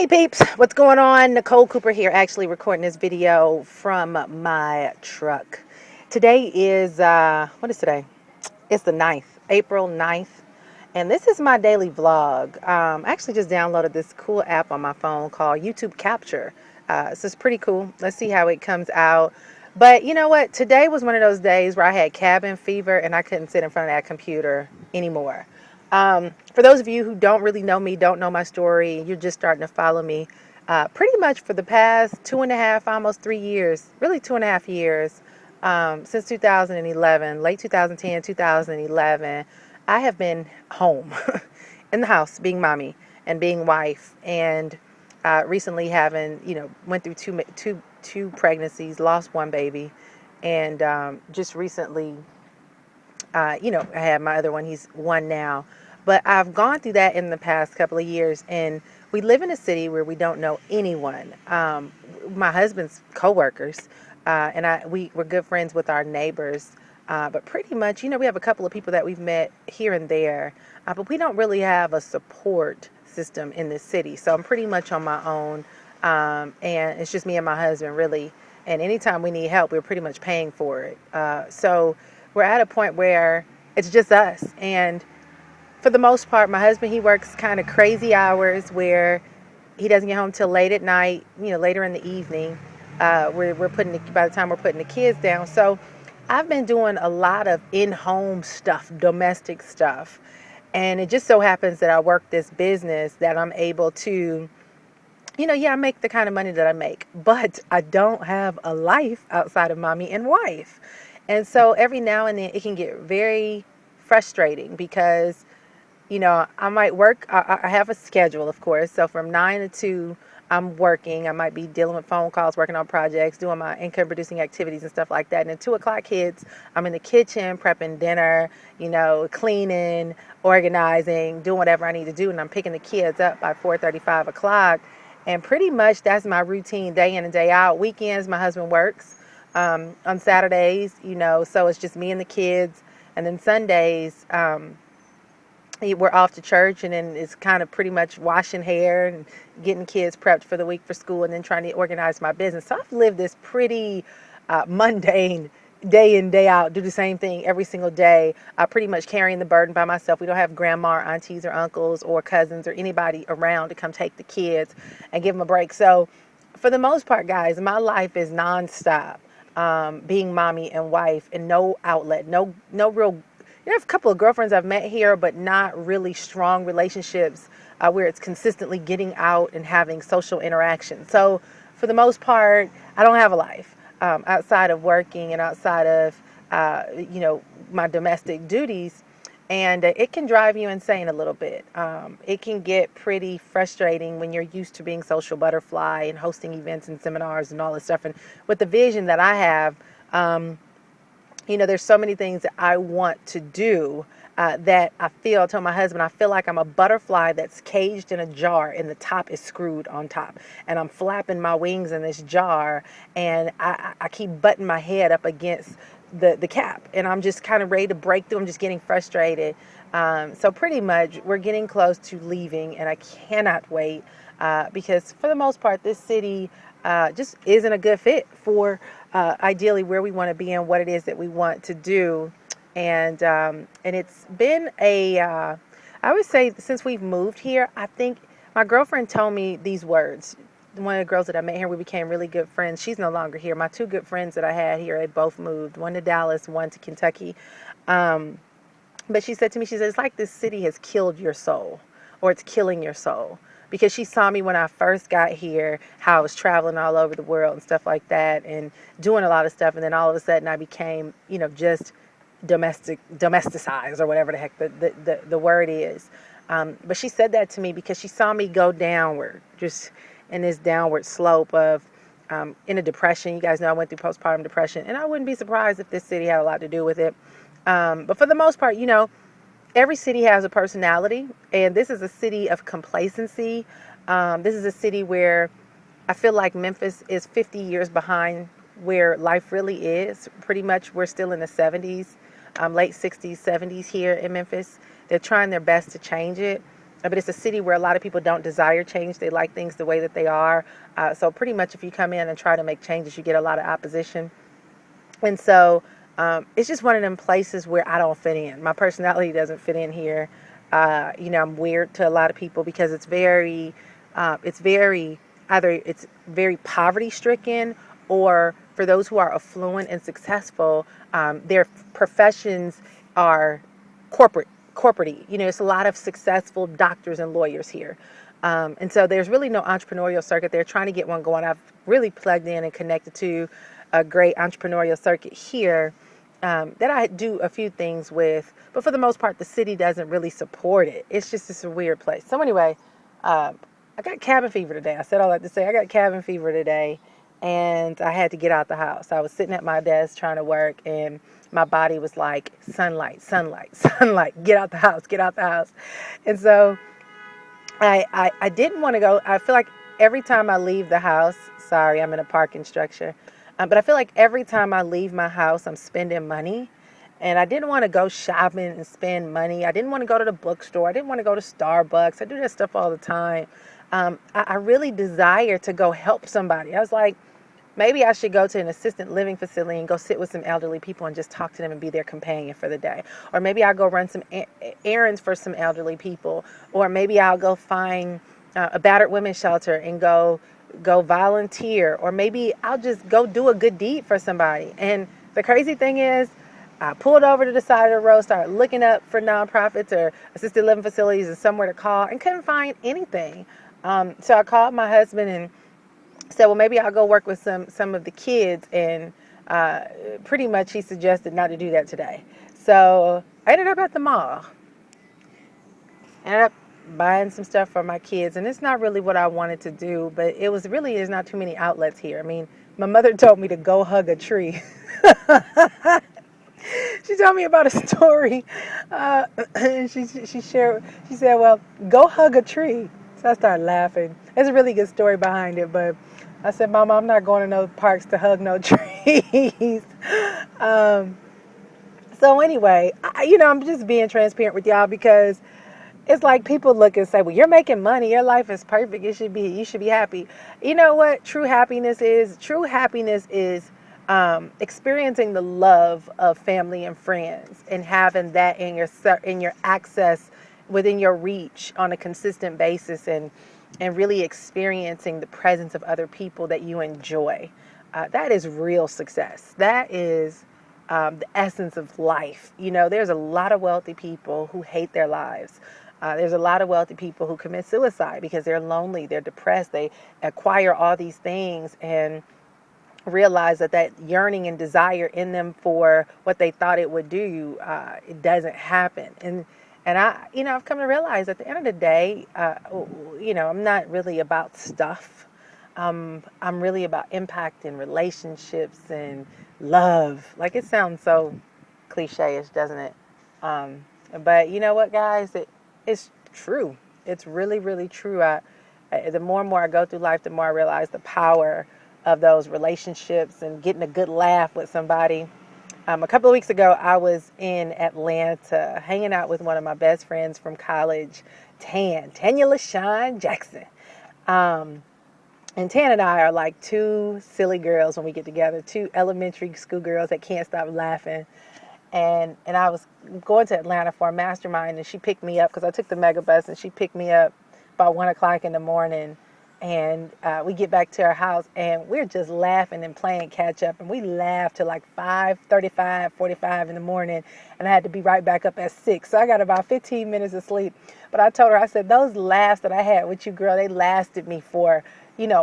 Hey peeps, what's going on? Nicole Cooper here, actually recording this video from my truck. Today is, what is today? It's the 9th, April 9th, and this is my daily vlog. I actually just downloaded this cool app on my phone called YouTube Capture. This is pretty cool. Let's see how it comes out. But you know what? Today was one of those days where I had cabin fever and I couldn't sit in front of that computer anymore. For those of you who don't really know me, don't know my story, you're just starting to follow me, pretty much for the past 2.5, almost 3 years, really 2.5 years, since 2011, late 2010, 2011, I have been home in the house being mommy and being wife and recently having, went through two pregnancies, lost one baby, and just recently I have my other one. He's one now. But I've gone through that in the past couple of years, and we live in a city where we don't know anyone. My husband's coworkers, we're good friends with our neighbors. But pretty much, we have a couple of people that we've met here and there, but we don't really have a support system in this city. So I'm pretty much on my own, and it's just me and my husband, really. And anytime we need help, we're pretty much paying for it. So we're at a point where it's just us. And for the most part, my husband, he works kind of crazy hours where he doesn't get home till late at night, later in the evening. By the time we're putting the kids down. So I've been doing a lot of in-home stuff, domestic stuff. And it just so happens that I work this business that I'm able to, I make the kind of money that I make, but I don't have a life outside of mommy and wife. And so every now and then it can get very frustrating because, I might work. I have a schedule, of course. So from 9 to 2, I'm working. I might be dealing with phone calls, working on projects, doing my income producing activities and stuff like that. And then 2 o'clock hits, I'm in the kitchen prepping dinner, cleaning, organizing, doing whatever I need to do. And I'm picking the kids up by 4:30, 5 o'clock. And pretty much that's my routine day in and day out. Weekends, my husband works on Saturdays, so it's just me and the kids. And then Sundays, we're off to church, and then it's kind of pretty much washing hair and getting kids prepped for the week for school, and then trying to organize my business. So I've lived this pretty mundane day in, day out, do the same thing every single day, pretty much carrying the burden by myself. We don't have grandma or aunties or uncles or cousins or anybody around to come take the kids and give them a break. So for the most part, guys, my life is nonstop, being mommy and wife, and no outlet, no real. I have a couple of girlfriends I've met here, but not really strong relationships where it's consistently getting out and having social interaction. So for the most part, I don't have a life outside of working and outside of, my domestic duties. And it can drive you insane a little bit. It can get pretty frustrating when you're used to being social butterfly and hosting events and seminars and all this stuff. And with the vision that I have, there's so many things that I want to do that I told my husband, I feel like I'm a butterfly that's caged in a jar and the top is screwed on top. And I'm flapping my wings in this jar, and I keep butting my head up against the cap. And I'm just kind of ready to break through. I'm just getting frustrated. So pretty much we're getting close to leaving, and I cannot wait because for the most part, this city just isn't a good fit for ideally where we want to be and what it is that we want to do. And it's been I would say since we've moved here, I think my girlfriend told me these words. One of the girls that I met here, we became really good friends. She's no longer here. My two good friends that I had here, they both moved, one to Dallas, one to Kentucky. But she said to me, she said, it's like this city has killed your soul, or it's killing your soul. Because she saw me when I first got here, how I was traveling all over the world and stuff like that, and doing a lot of stuff. And then all of a sudden I became, just domesticized, or whatever the heck the word is. But she said that to me because she saw me go downward, just in this downward slope of in a depression. You guys know I went through postpartum depression, and I wouldn't be surprised if this city had a lot to do with it. But for the most part, every city has a personality, and this is a city of complacency. This is a city where I feel like Memphis is 50 years behind where life really is. Pretty much we're still in the 70s, late 60s, 70s here in Memphis. They're trying their best to change it. but it's a city where a lot of people don't desire change. They like things the way that they are. So pretty much if you come in and try to make changes, you get a lot of opposition. And so it's just one of them places where I don't fit in. My personality doesn't fit in here. I'm weird to a lot of people because it's very, either it's very poverty stricken, or for those who are affluent and successful, their professions are corporate. It's a lot of successful doctors and lawyers here. And so there's really no entrepreneurial circuit. They're trying to get one going. I've really plugged in and connected to a great entrepreneurial circuit here that I do a few things with. But for the most part, the city doesn't really support it. It's a weird place. So anyway, I got cabin fever today. I said all that to say I got cabin fever today, and I had to get out the house. I was sitting at my desk trying to work, and my body was like, sunlight, sunlight, sunlight, get out the house, get out the house. And so I didn't want to go. I feel like every time I leave the house, sorry, I'm in a parking structure, but I feel like every time I leave my house, I'm spending money. And I didn't want to go shopping and spend money. I didn't want to go to the bookstore. I didn't want to go to Starbucks. I do that stuff all the time. I really desire to go help somebody. I was like, maybe I should go to an assisted living facility and go sit with some elderly people and just talk to them and be their companion for the day. Or maybe I'll go run some errands for some elderly people. Or maybe I'll go find a battered women's shelter and go volunteer. Or maybe I'll just go do a good deed for somebody. And the crazy thing is, I pulled over to the side of the road, started looking up for nonprofits or assisted living facilities and somewhere to call, and couldn't find anything. So I called my husband and said, well, maybe I'll go work with some of the kids. And pretty much he suggested not to do that today. So I ended up at the mall. Ended up buying some stuff for my kids. And it's not really what I wanted to do, but there's not too many outlets here. I mean, my mother told me to go hug a tree. She told me about a story. And she said, well, go hug a tree. So I started laughing. There's a really good story behind it, but I said, Mama, I'm not going to no parks to hug no trees. So anyway, I'm just being transparent with y'all because it's like people look and say, well, you're making money. Your life is perfect. You should be happy. You know what true happiness is? True happiness is experiencing the love of family and friends and having that in your access, within your reach on a consistent basis, and really experiencing the presence of other people that you enjoy. That is real success. That is the essence of life. There's a lot of wealthy people who hate their lives. There's a lot of wealthy people who commit suicide because they're lonely, they're depressed, they acquire all these things and realize that yearning and desire in them for what they thought it would do, it doesn't happen. And I've come to realize at the end of the day, I'm not really about stuff. I'm really about impact and relationships and love. Like, it sounds so cliche-ish, doesn't it? But you know what, guys? It's true. It's really, really true. The more and more I go through life, the more I realize the power of those relationships and getting a good laugh with somebody. A couple of weeks ago, I was in Atlanta hanging out with one of my best friends from college, Tanya LaShawn Jackson. And Tan and I are like two silly girls when we get together, two elementary school girls that can't stop laughing. And I was going to Atlanta for a mastermind, and she picked me up because I took the mega bus, and she picked me up about 1 o'clock in the morning. And we get back to our house, and we're just laughing and playing catch up. And we laughed till like 5:35, 45 in the morning. And I had to be right back up at 6. So I got about 15 minutes of sleep. But I told her, I said, those laughs that I had with you, girl, they lasted me for,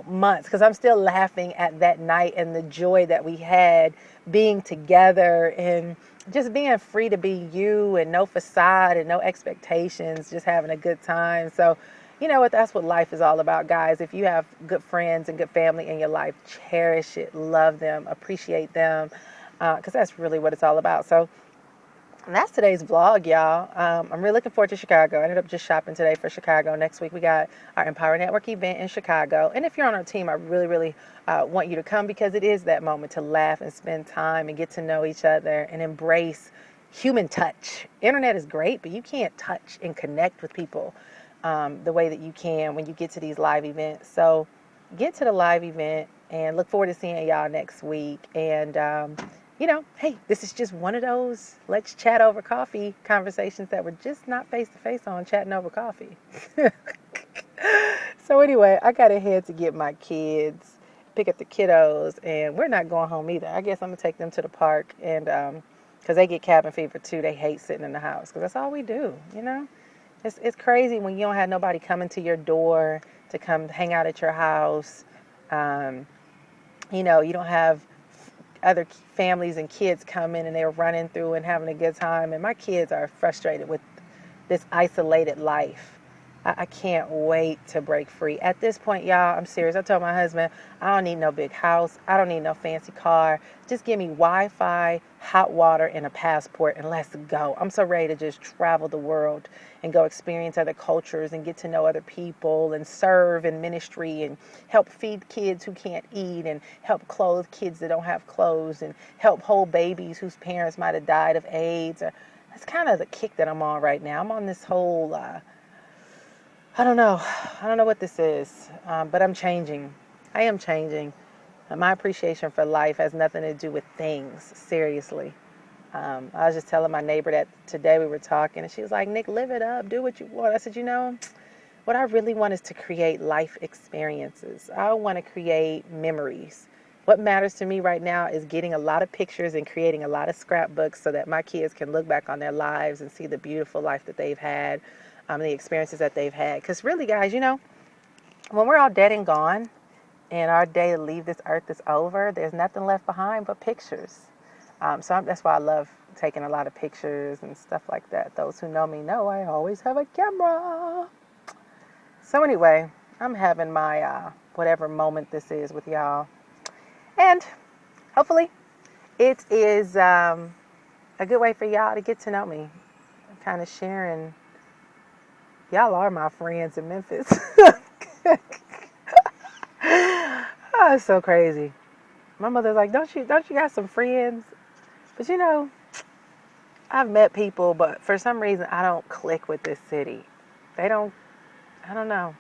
months. Because I'm still laughing at that night and the joy that we had being together and just being free to be you and no facade and no expectations, just having a good time. So, you know what? That's what life is all about, guys. If you have good friends and good family in your life, cherish it, love them, appreciate them, because that's really what it's all about. So that's today's vlog, y'all. I'm really looking forward to Chicago. I ended up just shopping today for Chicago. Next week we got our Empower Network event in Chicago. And if you're on our team, I really, really want you to come because it is that moment to laugh and spend time and get to know each other and embrace human touch. Internet is great, but you can't touch and connect with people the way that you can when you get to these live events. So get to the live event and look forward to seeing y'all next week. And, hey, this is just one of those let's chat over coffee conversations that we're just not face to face on, chatting over coffee. So anyway, I got ahead to get my kids, pick up the kiddos, and we're not going home either. I guess I'm gonna take them to the park, and because they get cabin fever too, they hate sitting in the house because that's all we do, you know. It's crazy when you don't have nobody coming to your door to come hang out at your house. Um, you don't have other families and kids coming and they're running through and having a good time. And my kids are frustrated with this isolated life. I can't wait to break free. At this point, y'all, I'm serious. I told my husband, I don't need no big house. I don't need no fancy car. Just give me Wi-Fi, hot water, and a passport, and let's go. I'm so ready to just travel the world and go experience other cultures and get to know other people and serve in ministry and help feed kids who can't eat and help clothe kids that don't have clothes and help hold babies whose parents might have died of AIDS. That's kind of the kick that I'm on right now. I'm on this whole... I don't know. I don't know what this is, but I'm changing. I am changing. My appreciation for life has nothing to do with things, seriously. I was just telling my neighbor that today we were talking, and she was like, Nick, live it up. Do what you want. I said, what I really want is to create life experiences. I want to create memories. What matters to me right now is getting a lot of pictures and creating a lot of scrapbooks so that my kids can look back on their lives and see the beautiful life that they've had, the experiences that they've had. Because really, guys, when we're all dead and gone and our day to leave this earth is over, there's nothing left behind but pictures. That's why I love taking a lot of pictures and stuff like that. Those who know me know I always have a camera. So anyway, I'm having my whatever moment this is with y'all. And hopefully it is a good way for y'all to get to know me. I'm kind of sharing. Y'all are my friends in Memphis. Oh, it's so crazy. My mother's like, don't you got some friends? But I've met people, but for some reason I don't click with this city. I don't know.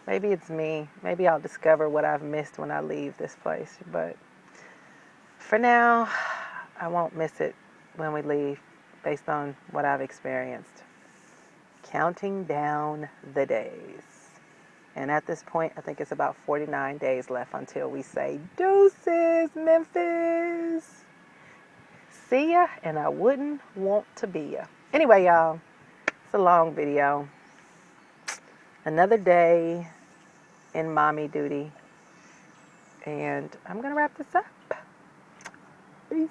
Maybe it's me. Maybe I'll discover what I've missed when I leave this place. But for now, I won't miss it when we leave based on what I've experienced. Counting down the days. And at this point, I think it's about 49 days left until we say deuces, Memphis. See ya, and I wouldn't want to be ya. Anyway, y'all, it's a long video. Another day in mommy duty. And I'm going to wrap this up. Peace.